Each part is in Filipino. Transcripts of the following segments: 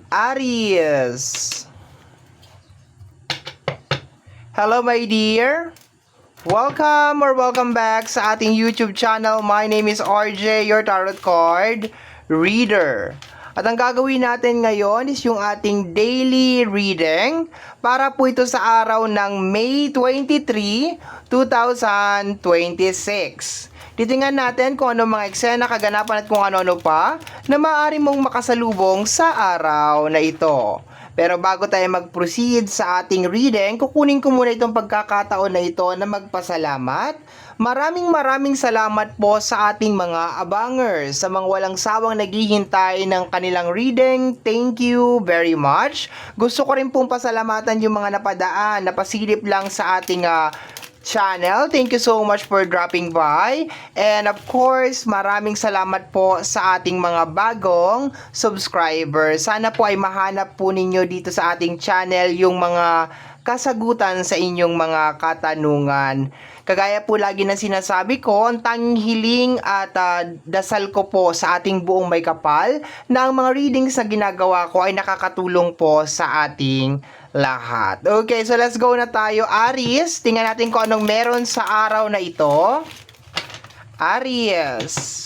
Aries. Hello my dear. Welcome back sa ating YouTube channel. My name is RJ, your tarot card reader. At ang gagawin natin ngayon is yung ating daily reading para po ito sa araw ng May 23, 2026. Titingnan natin kung ano mga eksena, kaganapan at kung ano-ano pa na maaari mong makasalubong sa araw na ito. Pero bago tayo mag-proceed sa ating reading, kukunin ko muna itong pagkakataon na ito na magpasalamat. Maraming salamat po sa ating mga abangers, sa mga walang sawang naghihintay ng kanilang reading. Thank you very much. Gusto ko rin pong pasalamatan yung mga napasilip lang sa ating channel. Thank you so much for dropping by. And of course, maraming salamat po sa ating mga bagong subscribers. Sana po ay mahanap po ninyo dito sa ating channel yung mga kasagutan sa inyong mga katanungan. Kagaya po lagi na sinasabi ko, ang tanging hiling at dasal ko po sa ating buong may kapal na ang mga readings na ginagawa ko ay nakakatulong po sa ating lahat. Okay, so let's go na tayo, Aries. Tingnan natin kung anong meron sa araw na ito. Aries.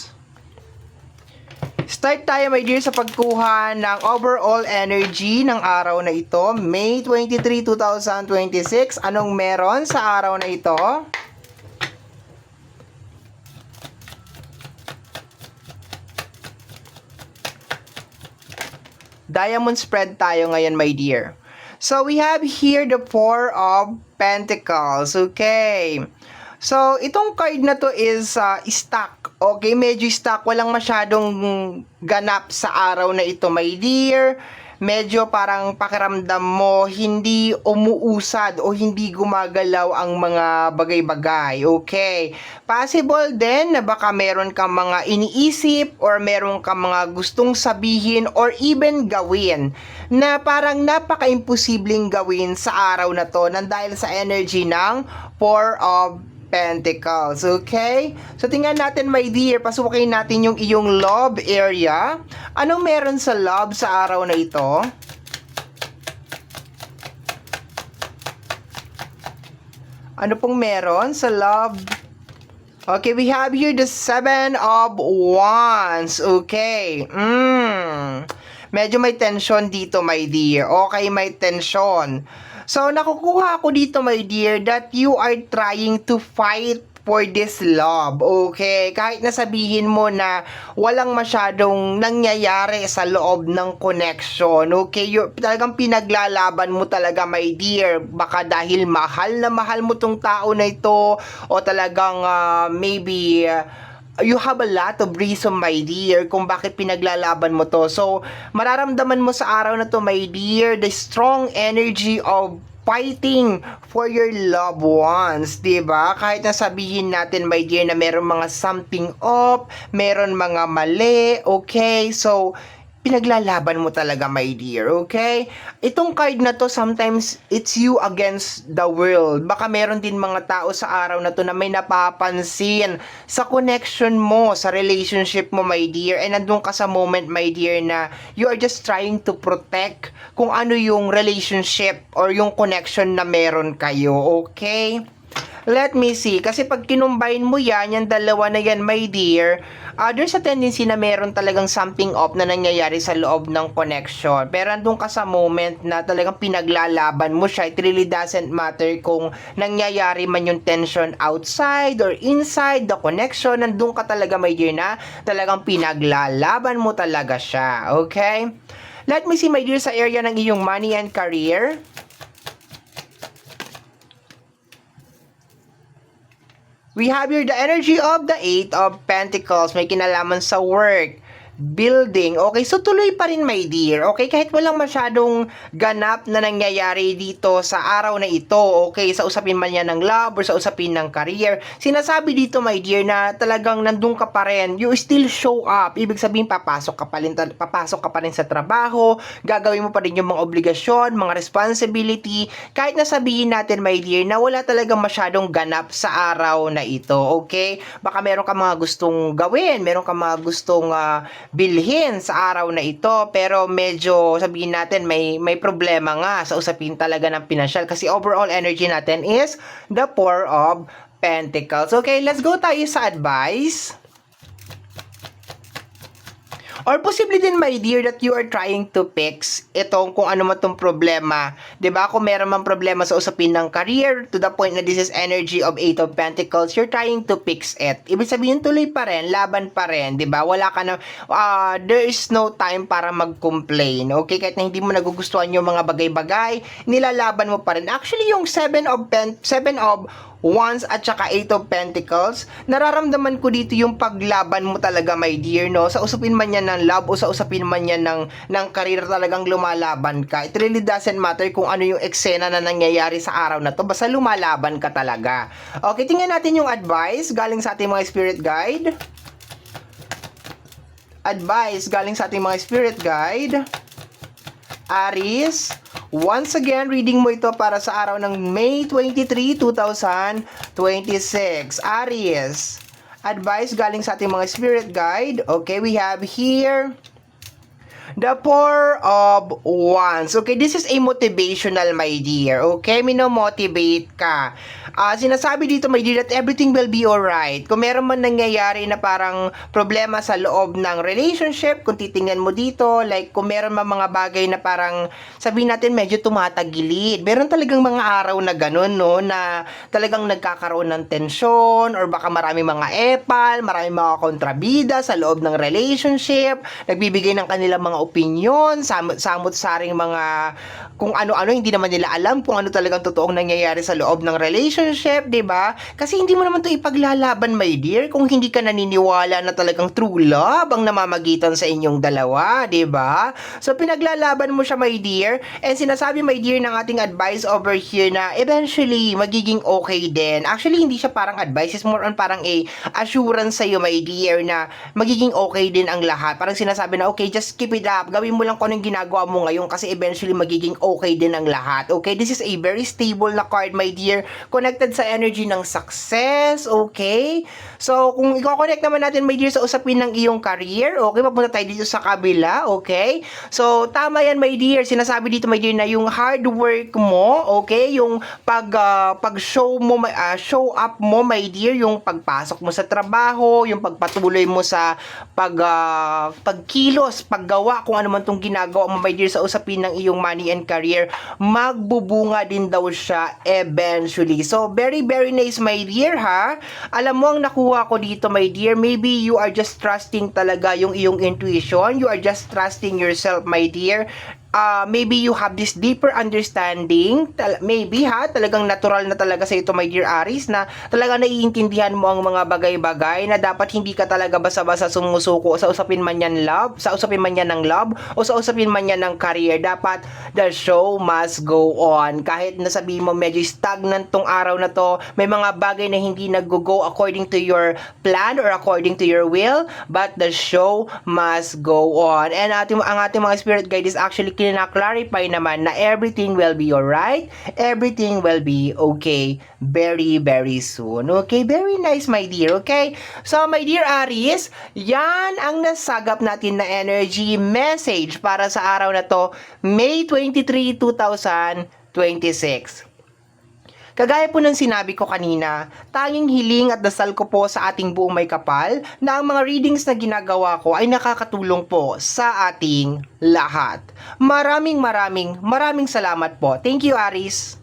Start tayo my dear sa pagkuha ng overall energy ng araw na ito. May 23, 2026. Anong meron sa araw na ito? Diamond spread tayo ngayon my dear. So we have here the Four of Pentacles. Okay. So itong card na to is stuck. Okay, medyo stuck. Walang masyadong ganap sa araw na ito my dear. Medyo parang pakiramdam mo hindi umuusad o hindi gumagalaw ang mga bagay-bagay. Okay. Possible din na baka meron kang mga iniisip or meron kang mga gustong sabihin or even gawin na parang napaka-imposibleng gawin sa araw na to nang dahil sa energy ng Four of Pentacles, okay? So, tingnan natin, my dear, pasukin natin yung iyong love area. Anong meron sa love sa araw na ito? Ano pong meron sa love? Okay, we have here the Seven of Wands, okay? Medyo may tension dito, my dear. Okay, may tension. So, nakukuha ako dito, my dear, that you are trying to fight for this love, okay? Kahit nasabihin mo na walang masyadong nangyayari sa loob ng connection, okay? Talagang pinaglalaban mo talaga, my dear. Baka dahil mahal na mahal mo tong tao na ito o talagang maybe you have a lot of reason, my dear, kung bakit pinaglalaban mo to. So, mararamdaman mo sa araw na to, my dear, the strong energy of fighting for your loved ones, diba? Kahit na sabihin natin, my dear, na meron mga something off, meron mga mali, okay? So, pinaglalaban mo talaga, my dear, okay? Itong card na to, sometimes it's you against the world. Baka meron din mga tao sa araw na to na may napapansin sa connection mo, sa relationship mo, my dear. And nandun ka sa moment, my dear, na you are just trying to protect kung ano yung relationship or yung connection na meron kayo, okay? Let me see. Kasi pag kinumbine mo yan, yung dalawa na yan, my dear, there's a tendency na meron talagang something off na nangyayari sa loob ng connection. Pero andun ka sa moment na talagang pinaglalaban mo siya. It really doesn't matter kung nangyayari man yung tension outside or inside the connection. Nandun ka talaga, my dear, na talagang pinaglalaban mo talaga siya. Okay? Let me see, my dear, sa area ng iyong money and career. We have here the energy of the Eight of Pentacles. May kinalaman sa work, building. Okay, so tuloy pa rin, my dear. Okay, kahit walang masyadong ganap na nangyayari dito sa araw na ito. Okay, sa usapin man yan ng love or sa usapin ng career. Sinasabi dito, my dear, na talagang nandun ka pa rin. You still show up. Ibig sabihin, papasok ka pa rin sa trabaho. Gagawin mo pa rin yung mga obligasyon, mga responsibility. Kahit na sabihin natin, my dear, na wala talagang masyadong ganap sa araw na ito. Okay? Baka meron ka mga gustong gawin. Meron ka mga gustong bilhin sa araw na ito, pero medyo sabihin natin may problema nga sa usapin talaga ng pinansyal kasi overall energy natin is the Four of Pentacles. Okay, let's go tayo sa advice. Or possibly din, my dear, that you are trying to fix itong kung ano man itong problema. 'Di ba? Kung meron man problema sa usapin ng career, to the point na this is energy of Eight of Pentacles, you're trying to fix it. Ibig sabihin, tuloy pa rin, laban pa rin, 'di ba? Wala ka na, there is no time para mag-complain. Okay? Kahit na hindi mo nagugustuhan yung mga bagay-bagay, nilalaban mo pa rin. Actually, yung Seven of Wands at saka Eight of Pentacles, nararamdaman ko dito yung paglaban mo talaga, my dear, no? Sa usapin man yan ng love o sa usapin man yan ng career, talagang lumalaban ka. It really doesn't matter kung ano yung eksena na nangyayari sa araw na to, basta lumalaban ka talaga. Okay, tingnan natin yung advice galing sa ating mga spirit guide. Advice galing sa ating mga spirit guide. Aries, once again, reading mo ito para sa araw ng May 23, 2026. Aries, advice galing sa ating mga spirit guide. Okay, we have here the Four of Wands. Okay, this is a motivational, my dear. Okay, mino-motivate ka. Sinasabi dito, my dear, that everything will be alright. Kung meron man nangyayari na parang problema sa loob ng relationship, kung titingnan mo dito, like kung meron man mga bagay na parang sabihin natin medyo tumatagilid. Meron talagang mga araw na ganun, no, na talagang nagkakaroon ng tensyon or baka marami mga epal, marami mga kontrabida sa loob ng relationship, nagbibigay ng kanilang mga opinion, samot-saring mga kung ano-ano, hindi naman nila alam kung ano talagang totoong nangyayari sa loob ng relationship, 'di ba? Kasi hindi mo naman 'to ipaglalaban, my dear, kung hindi ka naniniwala na talagang true love ang namamagitan sa inyong dalawa, 'di ba? So pinaglalaban mo siya, my dear, and sinasabi, my dear, ng ating advice over here na eventually magiging okay din. Actually, hindi siya parang advice, it's more on parang assurance sa iyo, my dear, na magiging okay din ang lahat. Parang sinasabi na okay, just keep it up. Gawin mo lang kung anong ginagawa mo ngayon kasi eventually magiging okay din ang lahat. Okay, this is a very stable na card, my dear. Connected sa energy ng success. Okay? So, kung i-connect naman natin, my dear, sa usapin ng iyong career, okay, papunta tayo dito sa kabila. Okay? So, tama yan, my dear. Sinasabi dito, my dear, na yung hard work mo, okay, yung pag-show mo, show up mo, my dear, yung pagpasok mo sa trabaho, yung pagpatuloy mo sa pagkilos, paggawa, kung ano man tong ginagawa mo, my dear, sa usapin ng iyong money and career, magbubunga din daw siya eventually. So, very, very nice, my dear, ha? Alam mo, ang nakuha ko dito, my dear, maybe you are just trusting talaga yung iyong intuition. You are just trusting yourself, my dear. Maybe you have this deeper understanding, maybe talagang natural na talaga sa ito, my dear Aries, na talagang naiintindihan mo ang mga bagay-bagay na dapat hindi ka talaga basa-basa sumusuko sa usapin man yan love, sa usapin man yan ng love, o sa usapin man yan ng career. Dapat the show must go on. Kahit nasabihin mo medyo stagnant tong araw na to, may mga bagay na hindi nag-go according to your plan or according to your will, but the show must go on. And ang ating mga spirit guide is actually na-clarify naman na everything will be alright, everything will be okay very, very soon. Okay? Very nice, my dear. Okay? So, my dear Aries, yan ang nasagap natin na energy message para sa araw na to, May 23, 2026. Kagaya po ng sinabi ko kanina, tanging hiling at dasal ko po sa ating buong may kapal na ang mga readings na ginagawa ko ay nakakatulong po sa ating lahat. Maraming salamat po. Thank you, Aries.